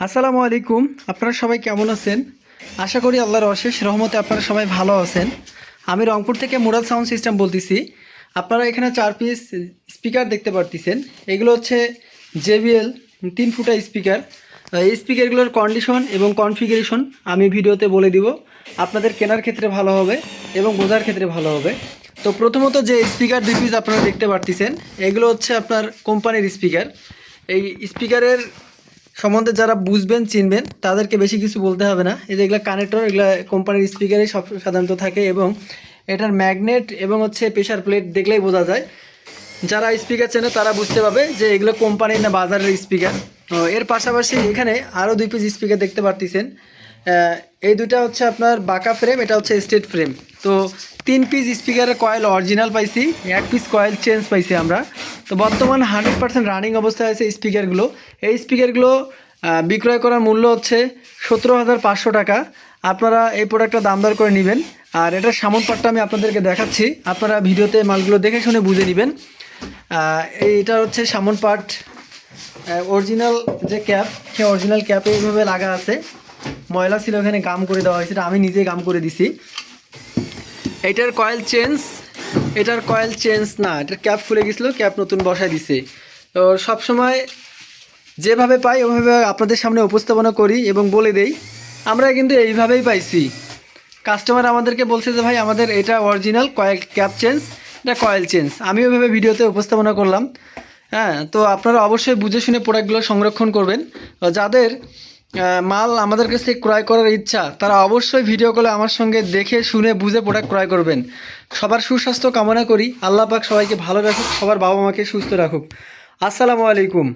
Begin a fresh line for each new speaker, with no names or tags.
আসসালামু আলাইকুম। আপনারা সবাই কেমন আছেন? আশা করি আল্লাহর অশেষ রহমতে আপনারা সবাই ভালো আছেন। আমি রংপুর থেকে মুরাদ সাউন্ড সিস্টেম বলতেছি। আপনারা এখানে 4 পিস স্পিকার দেখতে পারতেছেন। এগুলো হচ্ছে JBL 3 ফুটা স্পিকার। এই স্পিকারগুলোর কন্ডিশন এবং কনফিগারেশন আমি ভিডিওতে বলে দিব। আপনাদের কেনার ক্ষেত্রে ভালো হবে এবং বোঝার ক্ষেত্রে ভালো হবে। তো প্রথমত যে স্পিকার 2 পিস আপনারা দেখতে পারতেছেন, এগুলো হচ্ছে আপনার কোম্পানির স্পিকার। এই স্পিকারের সম্বন্ধে যারা বুঝবেন চিনবেন তাদেরকে বেশি কিছু বলতে হবে না। এই যে এগুলো কানেক্টর, এগুলো কোম্পানির স্পিকারে সব সাধারণত থাকে এবং এটার ম্যাগনেট এবং হচ্ছে প্রেশার প্লেট দেখলেই বোঝা যায়। যারা স্পিকার চেনে তারা বুঝতে পারবে যে এগুলো কোম্পানির না বাজারের স্পিকার। এর পাশাপাশি এখানে আরও 2 পিস স্পিকার দেখতে পারতেছেন। এই দুইটা হচ্ছে আপনার বাঁকা ফ্রেম, এটা হচ্ছে স্ট্রেট ফ্রেম। তো 3 পিস স্পিকারের কয়েল অরিজিনাল পাইছি, 1 পিস কয়েল চেঞ্জ পাইছি আমরা। তো বর্তমান 100% রানিং অবস্থায় আছে স্পিকারগুলো। এই স্পিকারগুলো বিক্রয় করার মূল্য হচ্ছে 17,500 টাকা। আপনারা এই প্রোডাক্টটা দাম দর করে নেবেন। আর এটার সামন পাটটা আমি আপনাদেরকে দেখাচ্ছি, আপনারা ভিডিওতে মালগুলো দেখে শুনে বুঝে নেবেন। এইটা হচ্ছে সামন পার্ট। অরিজিনাল যে ক্যাপ, সে অরিজিনাল ক্যাপে এইভাবে লাগা আছে। ময়লা ছিল, এখানে গাম করে দেওয়া হয়েছে, এটা আমি নিজে গাম করে দিছি। এটার কয়েল চেঞ্জ, এটার কয়েল চেঞ্জ না, এটার ক্যাপ খুলে গেছিলো, ক্যাপ নতুন বসায় দিছে। তো সবসময় যেভাবে পাই ওভাবে আপনাদের সামনে উপস্থাপনা করি এবং বলে দেই। আমরা কিন্তু এইভাবেই পাইছি। কাস্টমার আমাদেরকে বলছে যে ভাই আমাদের এটা অরিজিনাল কয়েল ক্যাপ চেঞ্জ, এটা কয়েল চেঞ্জ। আমি ওইভাবে ভিডিওতে উপস্থাপনা করলাম। হ্যাঁ, তো আপনারা অবশ্যই বুঝে শুনে প্রোডাক্টগুলো সংরক্ষণ করবেন। যাদের মাল আমাদের কাছ থেকে ক্রয় করার ইচ্ছা, তারা অবশ্যই ভিডিও কলে আমার সঙ্গে দেখে শুনে বুঝে প্রোডাক্ট ক্রয় করবেন। সবার সুস্বাস্থ্য কামনা করি। আল্লাহ পাক সবাইকে ভালো রাখুক, সবার বাবা মাকে সুস্থ রাখুক। আসসালামু আলাইকুম।